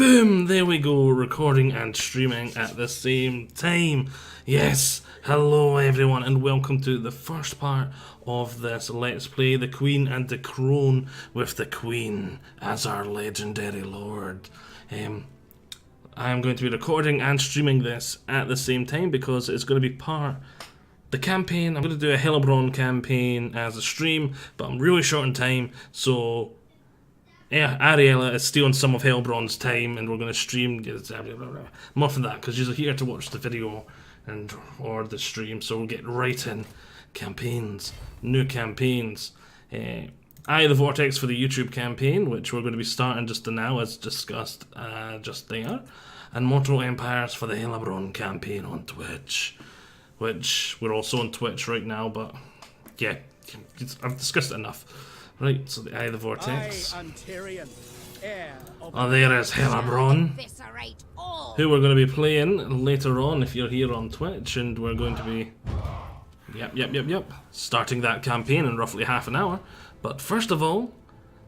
Boom! There we go, recording and streaming at the same time. Yes, hello everyone and welcome to the first part of this Let's Play, the Queen and the Crone, with the Queen as our legendary lord. I am going to be recording and streaming this at the same time because it's going to be part the campaign. I'm going to do a Averlorn campaign as a stream, but I'm really short on time, so yeah, Ariella is stealing some of Averlorn's time, and we're going to stream more for that because you're here to watch the video or the stream. So we'll get right in. Campaigns, new campaigns. Eye of the Vortex for the YouTube campaign, which we're going to be starting just now, as discussed just there, and Mortal Empires for the Averlorn campaign on Twitch, which we're also on Twitch right now. But yeah, I've discussed it enough. Right, so the Eye of the Vortex. Oh, there is Averlorn, who we're going to be playing later on if you're here on Twitch, and we're going to be starting that campaign in roughly half an hour. But first of all,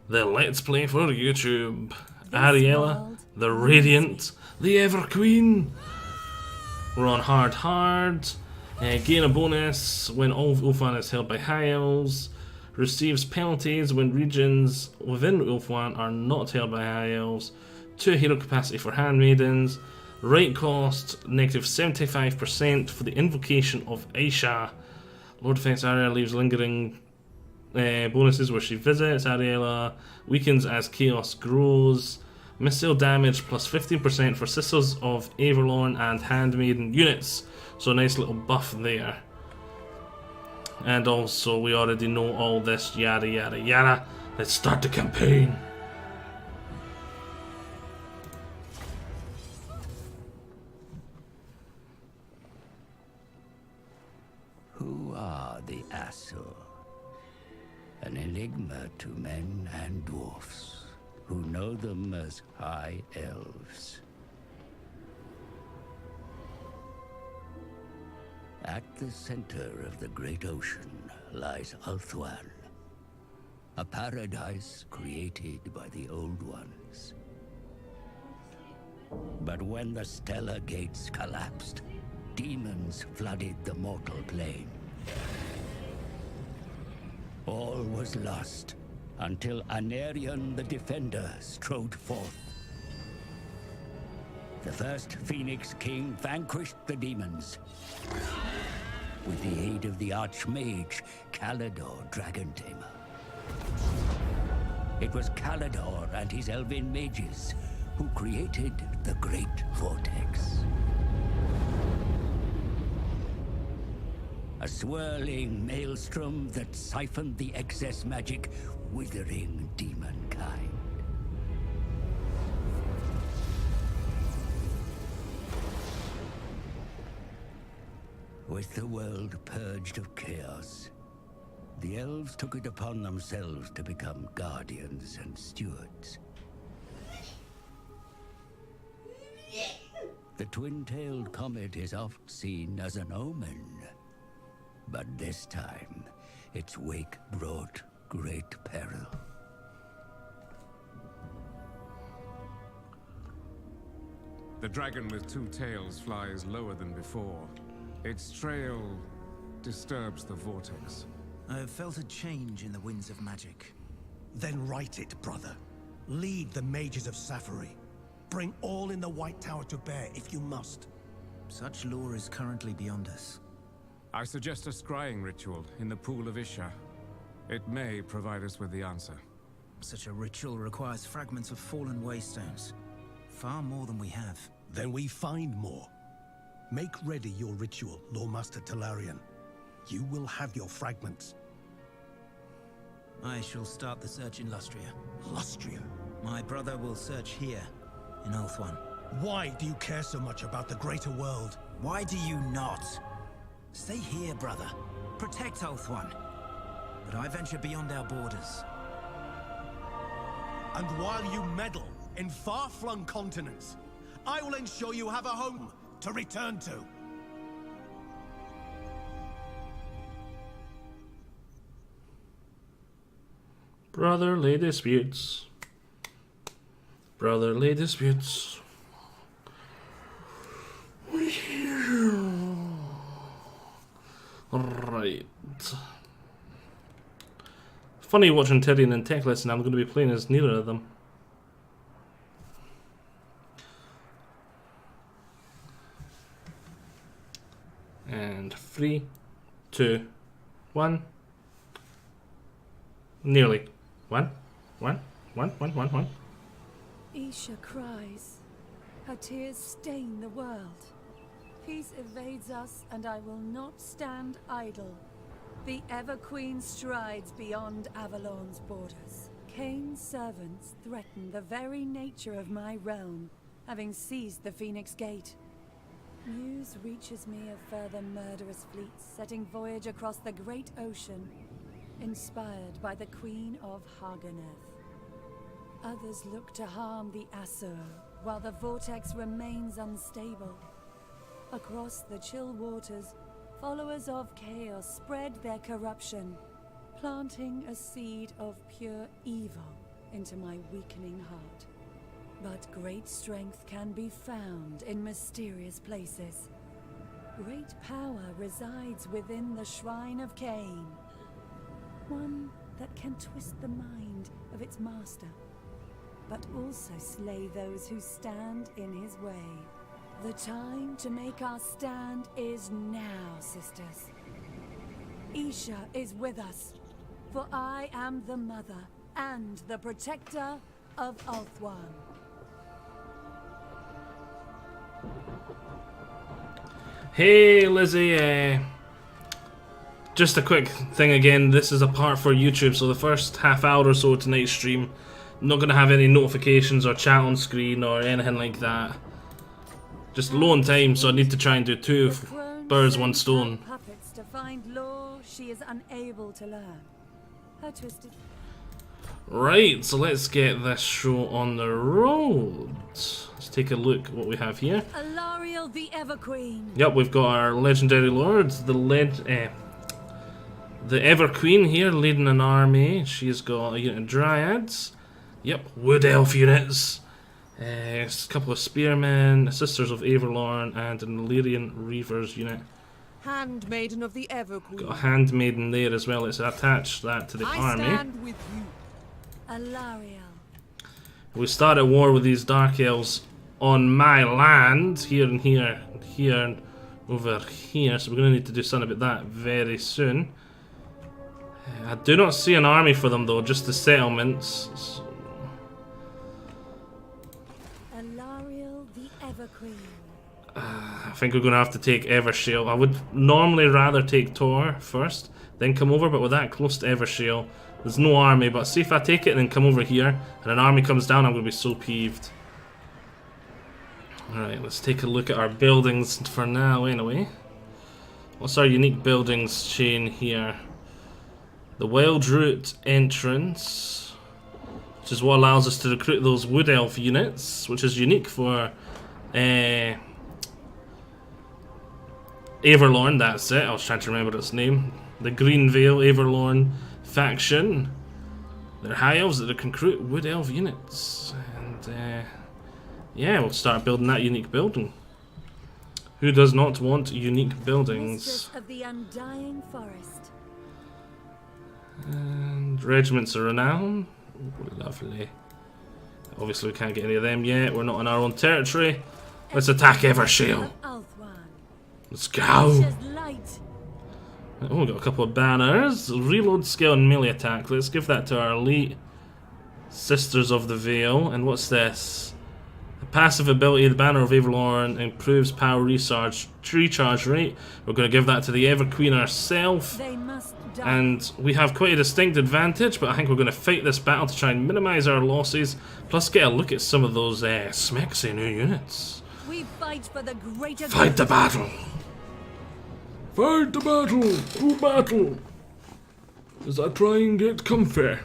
the Let's Play for YouTube. Ariella, the Radiant, the Everqueen. We're on hard. Gain a bonus when all Ulfan is held by high elves. Receives penalties when regions within Ulfwan are not held by high elves. 2 hero capacity for handmaidens. Right cost negative 75% for the invocation of Aisha. Lord Defense Ariella leaves lingering bonuses where she visits. Ariella weakens as chaos grows. Missile damage plus 15% for Sisters of Averlorn and handmaiden units. So a nice little buff there. And also, we already know all this, yada yada yada. Let's start the campaign. Who are the Asur? An enigma to men and dwarfs, who know them as High Elves. At the center of the great ocean lies Ulthuan, a paradise created by the Old Ones. But when the stellar gates collapsed, demons flooded the mortal plane. All was lost until Anarion the Defender strode forth. The first Phoenix King vanquished the demons with the aid of the Archmage, Kallador Dragontamer. It was Kallador and his elven mages who created the Great Vortex. A swirling maelstrom that siphoned the excess magic, withering demonkind. With the world purged of chaos, the elves took it upon themselves to become guardians and stewards. The twin-tailed comet is oft seen as an omen, but this time its wake brought great peril. The dragon with 2 tails flies lower than before. Its trail disturbs the vortex. I have felt a change in the winds of magic. Then write it, brother. Lead the mages of Safari. Bring all in the White Tower to bear if you must. Such lore is currently beyond us. I suggest a scrying ritual in the pool of Isha. It may provide us with the answer. Such a ritual requires fragments of fallen waystones. Far more than we have. Then we find more. Make ready your ritual, Lordmaster Talarian. You will have your fragments. I shall start the search in Lustria. Lustria? My brother will search here, in Ulthuan. Why do you care so much about the greater world? Why do you not? Stay here, brother. Protect Ulthuan. But I venture beyond our borders. And while you meddle in far-flung continents, I will ensure you have a home to return to. Brotherly disputes. Brotherly disputes. Right. Funny watching Tyrion and Teclis, and I'm going to be playing as neither of them. And 3, 2, 1. Nearly. 1, 1, 1, 1, 1, 1. Isha cries. Her tears stain the world. Peace evades us, and I will not stand idle. The Everqueen strides beyond Averlorn's borders. Kain's servants threaten the very nature of my realm, having seized the Phoenix Gate. News reaches me of further murderous fleets setting voyage across the great ocean, inspired by the Queen of Haganeth. Others look to harm the Asur, while the Vortex remains unstable. Across the chill waters, followers of chaos spread their corruption, planting a seed of pure evil into my weakening heart. But great strength can be found in mysterious places. Great power resides within the Shrine of Kain. One that can twist the mind of its master, but also slay those who stand in his way. The time to make our stand is now, sisters. Isha is with us, for I am the mother and the protector of Ulthuan. Hey Lizzie, just a quick thing again, this is a part for YouTube, so the first half hour or so of tonight's stream, I'm not going to have any notifications or chat on screen or anything like that. Just low on time, so I need to try and do 2 birds, 1 stone. Puppets to find lore she is unable to learn. Her twisted. Right, so let's get this show on the road. Let's take a look at what we have here. Alariel the Everqueen. Yep, we've got our legendary lords, the Everqueen here leading an army. She's got a unit of dryads. Yep, wood elf units. A couple of spearmen, Sisters of Averlorn, and an Illyrian Reavers unit. Handmaiden of the Everqueen. Got a handmaiden there as well. Let's attach that to the army. I stand with you. Alariel. We start a war with these dark elves on my land, here and here, here and over here. So we're going to need to do something about that very soon. I do not see an army for them though, just the settlements. Alariel the Everqueen. I think we're going to have to take Evershale. I would normally rather take Tor first, then come over, but with that close to Evershale, there's no army. But see if I take it and then come over here, and an army comes down, I'm going to be so peeved. Alright, let's take a look at our buildings for now anyway. What's our unique buildings chain here? The Wild Route entrance, which is what allows us to recruit those Wood Elf units, which is unique for Averlorn, that's it, I was trying to remember its name. The Green Veil Averlorn faction. They're high elves that can recruit Wood Elf units. And yeah, we'll start building that unique building. Who does not want unique buildings? Mistress of the Undying Forest. And regiments of renown. Ooh, lovely. Obviously we can't get any of them yet. We're not on our own territory. Let's attack Evershale. Let's go. Isha's light. Oh, we've got a couple of banners. Reload skill and melee attack. Let's give that to our elite Sisters of the Veil. And what's this? The passive ability, the Banner of Averlorn, improves power recharge rate. We're going to give that to the Everqueen herself. They must die. And we have quite a distinct advantage, but I think we're going to fight this battle to try and minimise our losses, plus get a look at some of those smexy new units. We fight for the greater Fight the battle! Fight the battle! Through battle! As I try and get comfy.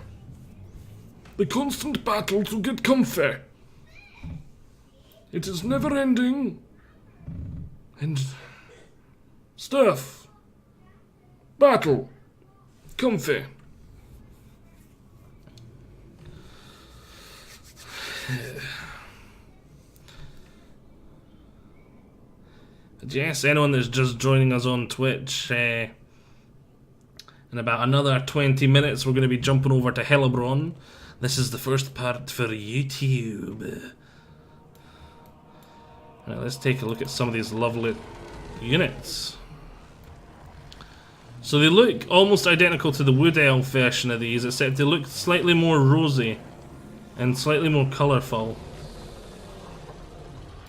The constant battle to get comfy. It is never ending. And stuff. Battle. Comfy. Yes, anyone that's just joining us on Twitch, in about another 20 minutes we're going to be jumping over to Averlorn. This is the first part for YouTube. Right, let's take a look at some of these lovely units. So they look almost identical to the Wood Elf version of these, except they look slightly more rosy and slightly more colourful,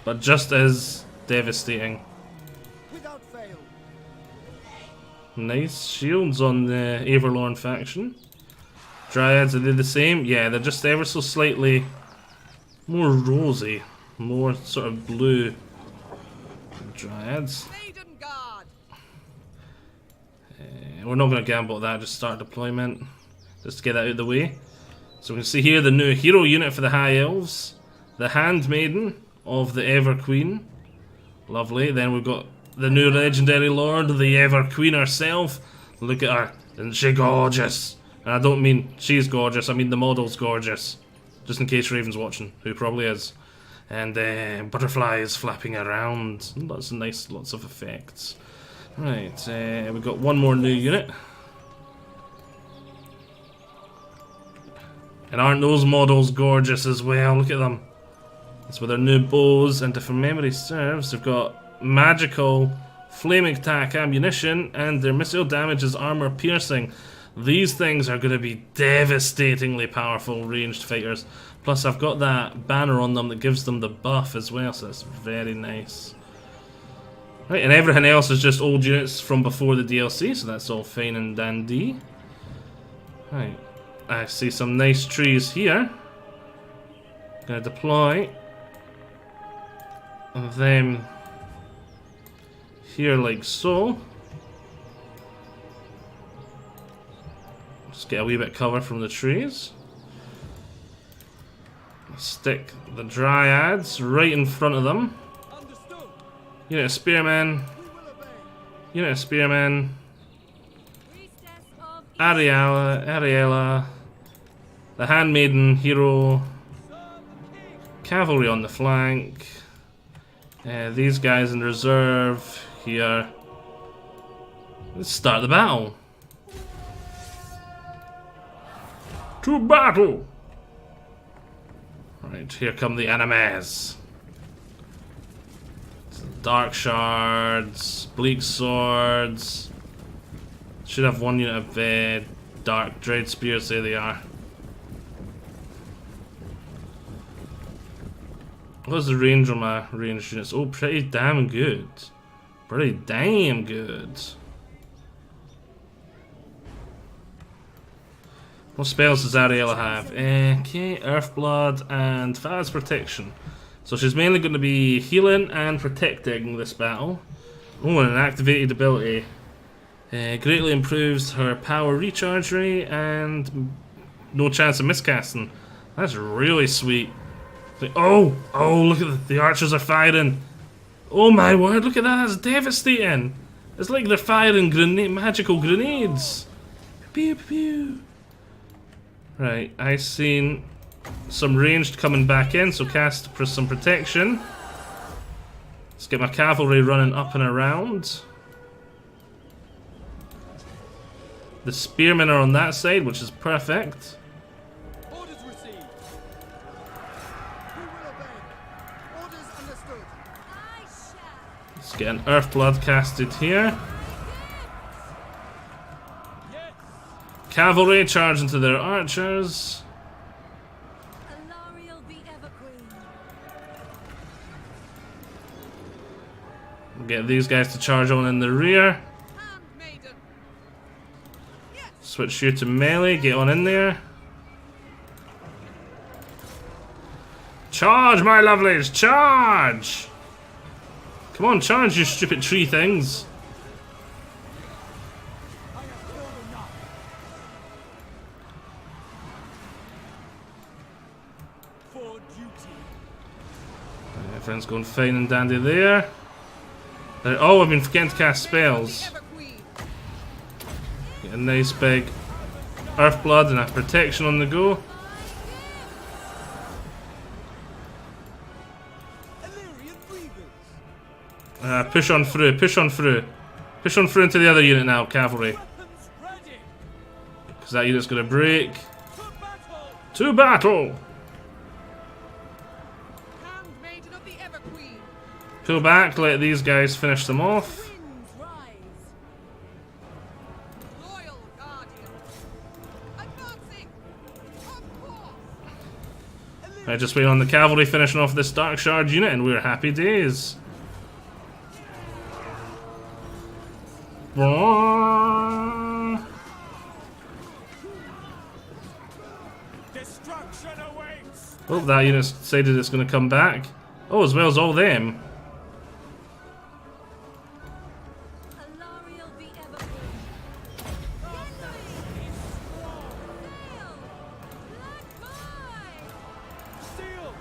but just as devastating. Without fail. Nice shields on the Averlorn faction. Dryads, are they the same? Yeah, they're just ever so slightly more rosy, more sort of blue. Dryads. Maiden Guard. We're not going to gamble at that, just start deployment. Just to get that out of the way. So we can see here the new hero unit for the High Elves. The Handmaiden of the Everqueen. Lovely. Then we've got the new legendary lord, the Everqueen herself. Look at her. Isn't she gorgeous? And I don't mean she's gorgeous, I mean the model's gorgeous. Just in case Raven's watching, who probably is. And butterflies flapping around. Lots of nice, lots of effects. Right, we've got one more new unit. And aren't those models gorgeous as well? Look at them. That's with their new bows, and if memory serves, they've got magical flaming attack ammunition, and their missile damage is armor piercing. These things are going to be devastatingly powerful ranged fighters. Plus I've got that banner on them that gives them the buff as well, so that's very nice. Right, and everything else is just old units from before the DLC, so that's all fine and dandy. Right, I see some nice trees here. Gonna deploy them here like so. Just get a wee bit cover from the trees. Stick the Dryads right in front of them. Understood. Unit of Spearmen. We will obey. Unit of Spearmen. Priestess of Ariella. The Handmaiden hero. Cavalry on the flank. These guys in reserve here. Let's start the battle. To battle! Right, here come the enemies. Dark shards, bleak swords. Should have one unit of dark dread spears. There they are. What's the range on my ranged units? Oh, pretty damn good. Pretty damn good. What spells does Ariella have? Okay, Earthblood and Fast Protection. So she's mainly going to be healing and protecting this battle. Oh, and an activated ability. Greatly improves her power recharge rate and no chance of miscasting. That's really sweet. Oh, look at the archers are firing. Oh my word, look at that, that's devastating. It's like they're firing magical grenades. Pew pew pew. Right, I seen some ranged coming back in, so cast for some protection. Let's get my cavalry running up and around. The spearmen are on that side, which is perfect. Orders received. We will obey. Orders understood. I shall. Let's get an Earthblood casted here. Cavalry charge into their archers. Alariel the Everqueen. Get these guys to charge on in the rear. Handmaiden. Switch you to melee, get on in there. Charge, my lovelies, charge! Come on, charge, you stupid tree things. Everything's going fine and dandy there. Oh, I've been forgetting to cast spells. Everqueen. Get a nice big Earthblood and a protection on the go. Push on through, push on through. Push on through into the other unit now, cavalry. Because that unit's going to break. To battle! Handmaiden of the Everqueen. Pull back, let these guys finish them off. Winds rise. Loyal Guardian. Advancing. Of course. I just wait on the cavalry finishing off this Dark Shard unit and we're happy days. Destruction awaits! Oh, that unit decided it's going to come back. Oh, as well as all them. Alariel the Everqueen. Steel!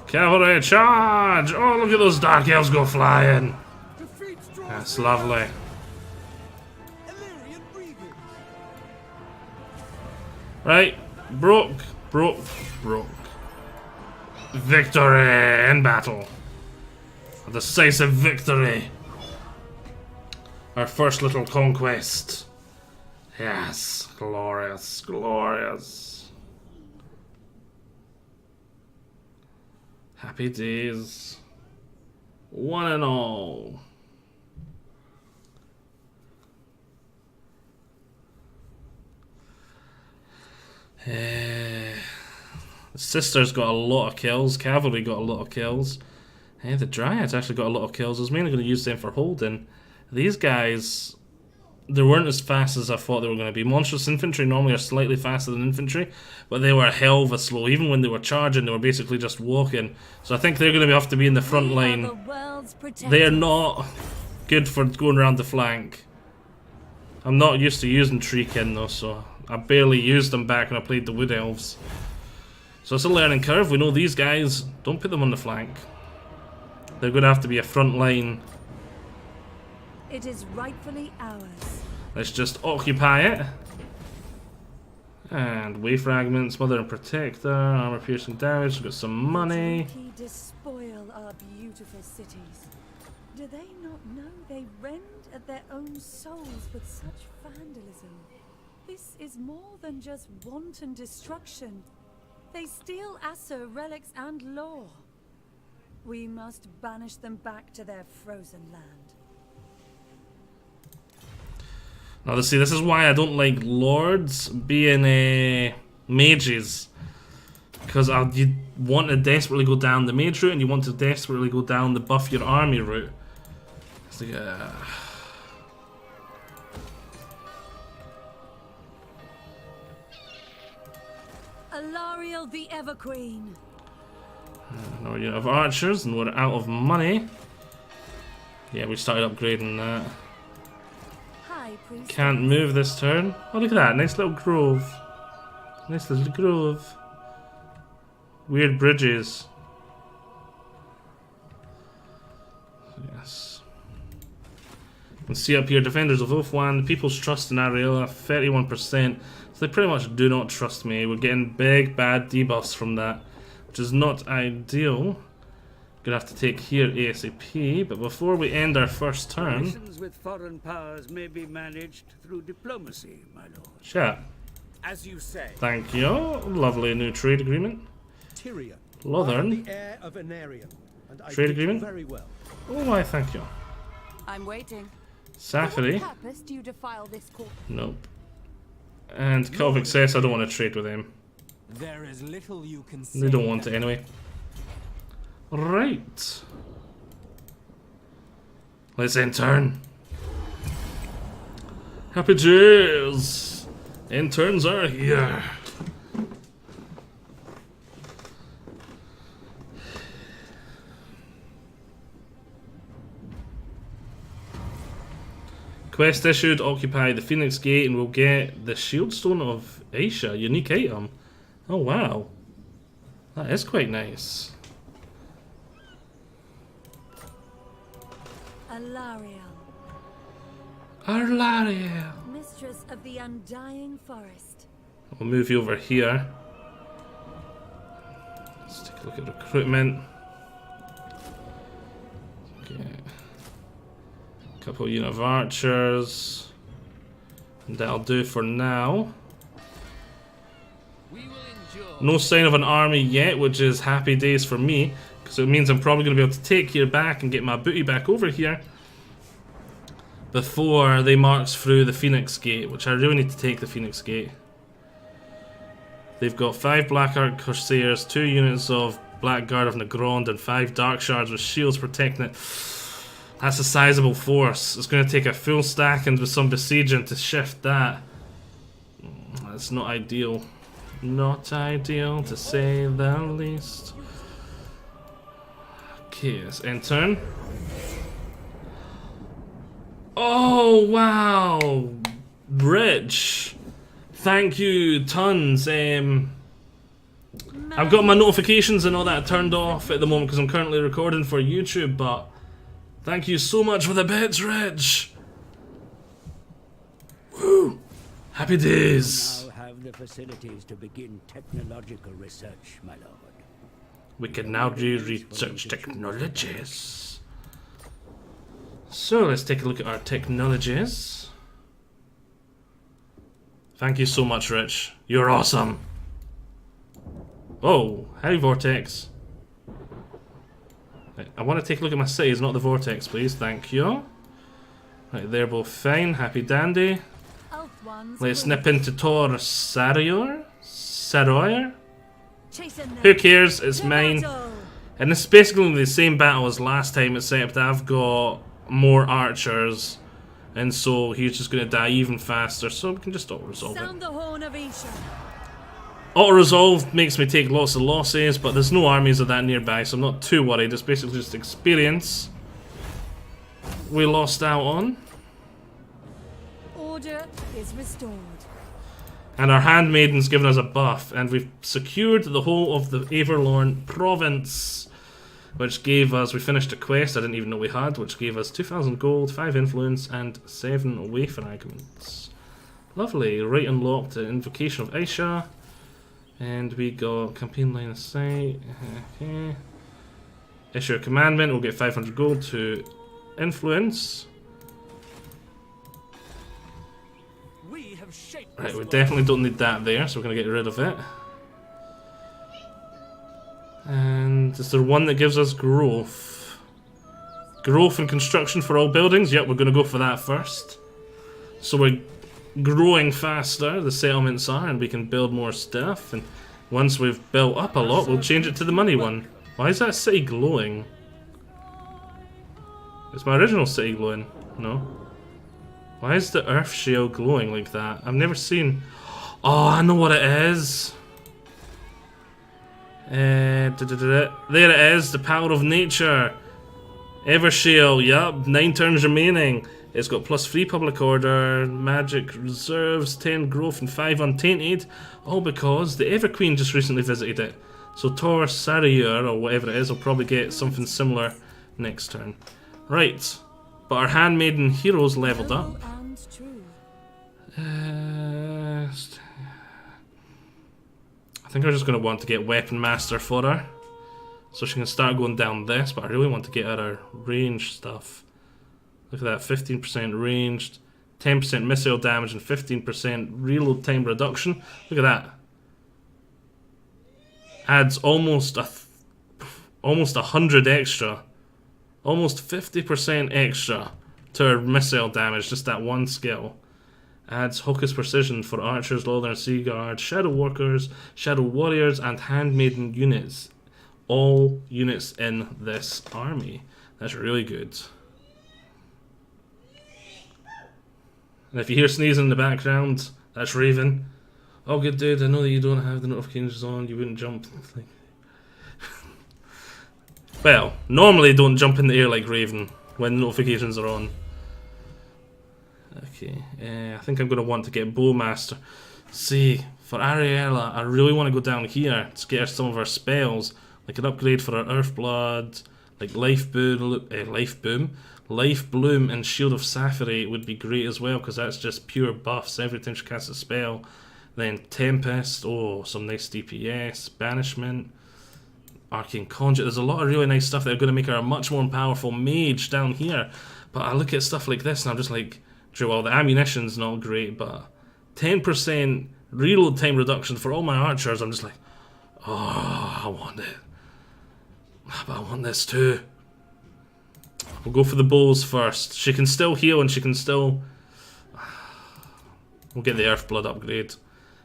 Cavalry, charge! Oh, look at those Dark Elves go flying. Defeat strong That's lovely. Illyrian breathing! Right, broke. Victory in battle. A decisive victory. Our first little conquest. Yes, glorious, glorious. Happy days. One and all. The sisters got a lot of kills. Cavalry got a lot of kills. The Dryads actually got a lot of kills. I was mainly going to use them for holding. These guys, they weren't as fast as I thought they were going to be. Monstrous infantry normally are slightly faster than infantry, but they were a hell of a slow. Even when they were charging, they were basically just walking. So I think they're going to have to be in the front line. They are not good for going around the flank. I'm not used to using Treekin though, so I barely used them back when I played the Wood Elves. So it's a learning curve. We know these guys, don't put them on the flank. They're going to have to be a front line. It is rightfully ours. Let's just occupy it. And way fragments, Mother and Protector, armor piercing damage, we've got some money. He despoil our beautiful cities. Do they not know they rend at their own souls with such vandalism? This is more than just wanton destruction. They steal Asso relics and lore. We must banish them back to their frozen land. Now, see, this is why I don't like lords being mages. Because you want to desperately go down the mage route, and you want to desperately go down the buff your army route. It's like, Alariel the Everqueen. now you have archers, and we're out of money. Yeah, we started upgrading that. High priest. Can't move this turn. Oh, look at that. Nice little grove. Nice little grove. Weird bridges. Yes. You can see up here, Defenders of Ulthuan, the people's trust in Areola, 31%. So they pretty much do not trust me. We're getting big, bad debuffs from that, which is not ideal. Gonna have to take here ASAP, but before we end our first turn... Relations with foreign powers may be managed through diplomacy, my lord. Chat. As you say, Thank you. Lovely new trade agreement. Tyrion. Lothern. The heir of Anarion, and I Trade bid you agreement? very well. Oh, why, thank you. I'm waiting. Safari. purpose do you defile this court? Nope. And Cult of Excess, I don't want to trade with him. There is little you can say. They don't want it anyway. Right. Let's end turn. Happy days. Interns are here. Quest issued, occupy the Phoenix Gate, and we'll get the Shieldstone of Aisha, unique item. Oh wow. That is quite nice. Alariel, Arlariel. mistress of the undying forest. We'll move you over here. look at recruitment. Okay. A couple unit of archers. And that'll do for now. No sign of an army yet, which is happy days for me, because it means I'm probably going to be able to take here back and get my booty back over here before they march through the Phoenix Gate, which I really need to take the Phoenix Gate. They've got 5 Black Ark Corsairs, 2 units of Blackguard of Nagrond, and 5 Dark Shards with shields protecting it. That's a sizable force. It's going to take a full stack and with some besieging to shift that. That's not ideal. Not ideal, to say the least. Okay, let's end turn. Oh, wow! Rich! Thank you, tons. I've got my notifications and all that turned off at the moment because I'm currently recording for YouTube, but thank you so much for the bits, Rich! Woo! Happy days! The facilities to begin technological research, my lord. We can now do research technologies. So let's take a look at our technologies. Thank you so much, Rich. You're awesome. Oh, hey Vortex. Right, I want to take a look at my cities, not the Vortex, please. Thank you. Right, they're both fine. Happy dandy. Let's nip into Tor Saroyer? Who cares? It's mine. And this is basically the same battle as last time, except I've got more archers. And so he's just going to die even faster, so we can just auto-resolve it. Auto-resolve makes me take lots of losses, but there's no armies of that nearby, so I'm not too worried. It's basically just experience we lost out on. Order is restored. And our handmaiden's given us a buff, and we've secured the whole of the Averlorn province, which gave us, we finished a quest I didn't even know we had, which gave us 2,000 gold, 5 influence, and 7 way fragments. Lovely. Right, unlocked the Invocation of Aisha, and we got campaign line of sight. Okay. Issue a commandment, we'll get 500 gold to influence. Right, we definitely don't need that there, so we're going to get rid of it. And is there one that gives us growth? Growth and construction for all buildings? Yep, we're going to go for that first. So we're growing faster, the settlements are, and we can build more stuff. And once we've built up a lot, we'll change it to the money one. Why is that city glowing? Is my original city glowing? No. Why is the earth shale glowing like that? I've never seen... Oh, I know what it is. There it is, the power of nature. Evershale, yup, 9 turns remaining. It's got +3 public order, magic reserves, 10 growth, and 5 untainted. All because the Everqueen just recently visited it. So Tor Saroyer, or whatever it is, will probably get something similar next turn. Right. But our handmaiden heroes leveled up. I think I'm just going to want to get Weapon Master for her, so she can start going down this, but I really want to get at her range stuff. Look at that, 15% ranged, 10% missile damage, and 15% reload time reduction. Look at that. Adds almost 100 extra. Almost 50% extra to her missile damage, just that one skill. Adds Hocus Precision for archers, Lawler and Sea Guard, Shadow Workers, Shadow Warriors, and Handmaiden units. All units in this army. That's really good. And if you hear sneezing in the background, that's Raven. Oh, good dude, I know that you don't have the notifications on, you wouldn't jump. Well, normally don't jump in the air like Raven when notifications are on. Okay, I think I'm going to want to get Bowmaster. See, for Ariella, I really want to go down here to get her some of her spells. Like an upgrade for her Earthblood, like Life Bloom, and Shield of Sapphire would be great as well, because that's just pure buffs every time she casts a spell. Then Tempest, oh, some nice DPS, Banishment. arcane conjure. There's a lot of really nice stuff that are going to make her a much more powerful mage down here. But I look at stuff like this and I'm just like, well, the ammunition's not great, but 10% reload time reduction for all my archers. I'm just like, oh, I want it. But I want this too. We'll go for the bows first. She can still heal and she can still... We'll get the Earth Blood upgrade.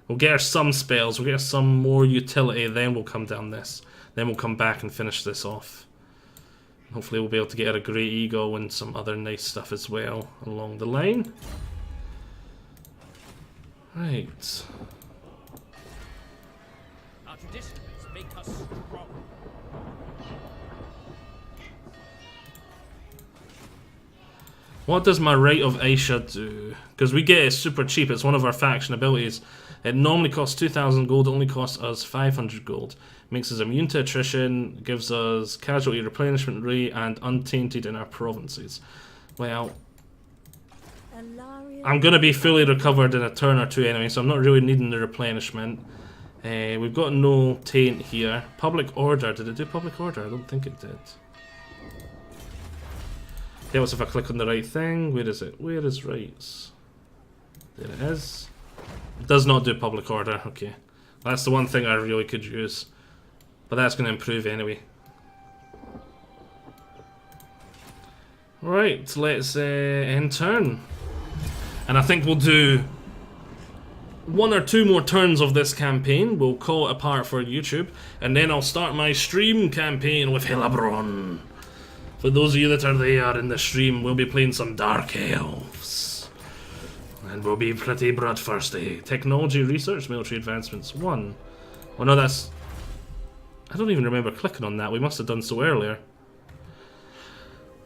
We'll get her some spells, we'll get her some more utility, then we'll come down this. Then we'll come back and finish this off. Hopefully we'll be able to get her a Great Eagle and some other nice stuff as well along the line. Right. Our traditions make us strong. What does my Rite of Aisha do? Because we get it super cheap, it's one of our faction abilities. It normally costs 2,000 gold, it only costs us 500 gold. Makes us immune to attrition, gives us casualty replenishment rate, and untainted in our provinces. Well, I'm going to be fully recovered in a turn or two anyway, so I'm not really needing the replenishment. We've got no taint here. Public order, did it do public order? I don't think it did. Tell us if I click on the right thing. Where is it? Where is rights? There it is. It does not do public order. Okay. That's the one thing I really could use. But that's going to improve anyway. Right, let's end turn. And I think we'll do 1 or 2 more turns of this campaign. We'll call it apart for YouTube. And then I'll start my stream campaign with Averlorn. For those of you that are there in the stream, we'll be playing some Dark Elves. And we'll be pretty bloodthirsty. Technology research, military advancements 1. Oh no, that's... I don't even remember clicking on that. We must have done so earlier.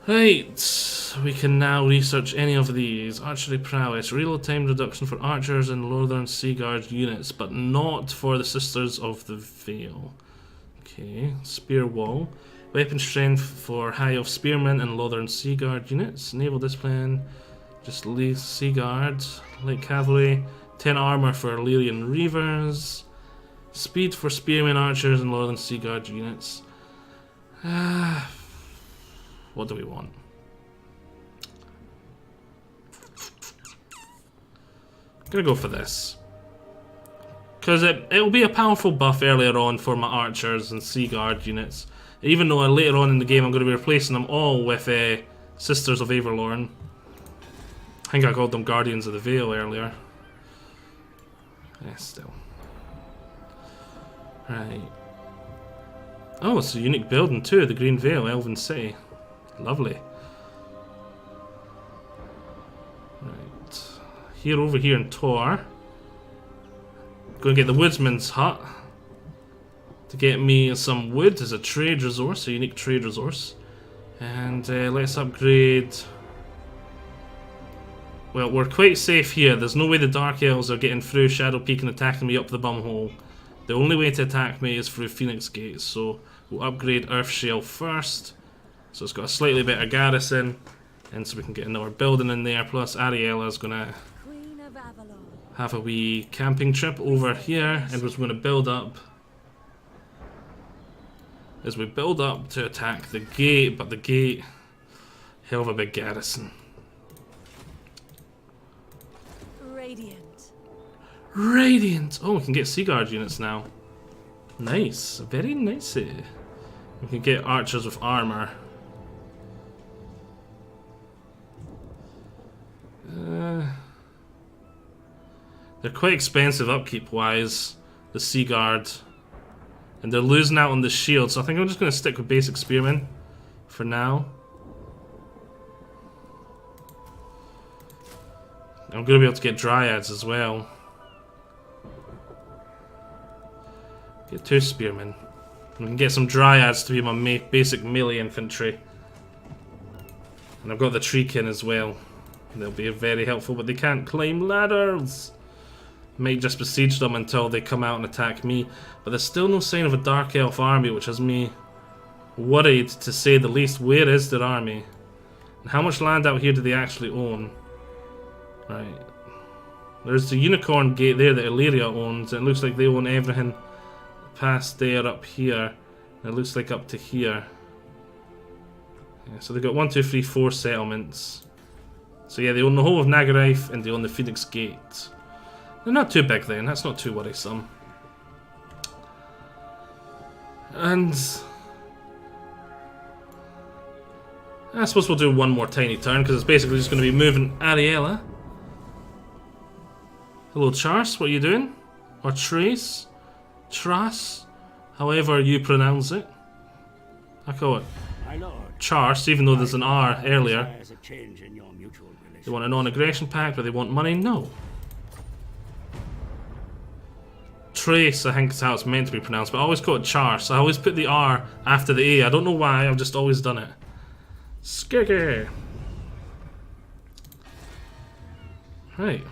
Right. We can now research any of these. Archery prowess. Reload time reduction for archers and Northern Seaguard units, but not for the Sisters of the Veil. Okay. Spear wall. Weapon strength for High Elf Spearmen and Northern Seaguard units. Naval discipline, just leave Seaguard. Light cavalry. 10 armor for Illyrian Reavers. Speed for Spearmen, Archers, and Northern Seaguard units. What do we want? I'm gonna go for this. Because it'll be a powerful buff earlier on for my Archers and Seaguard units. Even though later on in the game I'm going to be replacing them all with Sisters of Averlorn. I think I called them Guardians of the Veil earlier. Yeah, still. Right. Oh, it's a unique building too, the Green Veil, Elven City. Lovely. Right. Here, over here in Tor. Going to get the Woodsman's Hut. To get me some wood as a trade resource, a unique trade resource. And let's upgrade... Well, we're quite safe here. There's no way the Dark Elves are getting through Shadow Peak and attacking me up the bumhole. The only way to attack me is through Phoenix Gates, so we'll upgrade Earthshell first. So it's got a slightly better garrison, and so we can get another building in there. Plus Ariella's gonna have a wee camping trip over here, and we're going to build up. As we build up to attack the gate, but the gate, hell of a big garrison. Radiant. Radiant! Oh, we can get Seaguard units now. Nice, very nice. We can get archers with armor. They're quite expensive upkeep wise, the Seaguard. And they're losing out on the shield, so I think I'm just going to stick with basic spearmen for now. I'm going to be able to get dryads as well. Get 2 spearmen. We can get some dryads to be my basic melee infantry. And I've got the treekin as well. They'll be very helpful, but they can't climb ladders. Might just besiege them until they come out and attack me. But there's still no sign of a Dark Elf army, which has me worried to say the least. Where is their army? And how much land out here do they actually own? Right. There's the Unicorn Gate there that Illyria owns. It looks like they own everything past there up here. It looks like up to here. Yeah, so they've got 1, 2, 3, 4 settlements. So yeah, they own the whole of Nagarife and they own the Phoenix Gate. They're not too big then, that's not too worrisome. And I suppose we'll do one more tiny turn because it's basically just going to be moving Ariella. Hello Charse, what are you doing? Or Trace? Trace? However you pronounce it. I call it Charse, even though there's an R earlier. They want a non-aggression pact, but they want money? No. Trace, I think is how it's meant to be pronounced, but I always call it Charse. I always put the R after the A. I don't know why, I've just always done it. Skiggy! Right.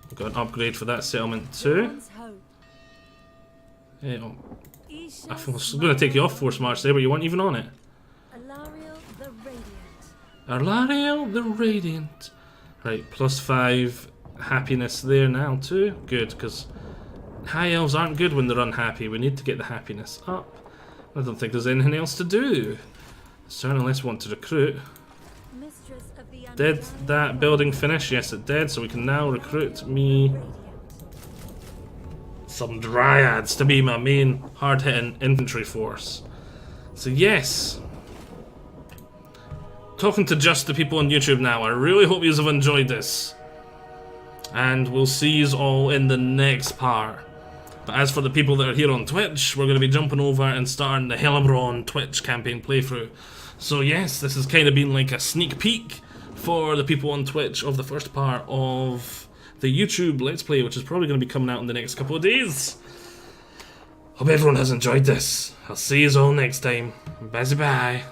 We've got an upgrade for that settlement too. Yeah, I was going to take you off Force March there, but you weren't even on it. Alariel the Radiant. Right, +5 happiness there now too. Good, because high elves aren't good when they're unhappy. We need to get the happiness up. I don't think there's anything else to do. Certainly unless we want to recruit. Did that building finish? Yes it did, so we can now recruit me some dryads to be my main hard-hitting infantry force. So yes. Talking to just the people on YouTube now, I really hope you have enjoyed this. And we'll see you all in the next part. But as for the people that are here on Twitch, we're going to be jumping over and starting the Averlorn Twitch campaign playthrough. So yes, this has kind of been like a sneak peek for the people on Twitch of the first part of the YouTube Let's Play, which is probably going to be coming out in the next couple of days. Hope everyone has enjoyed this. I'll see you all next time. Bye bye.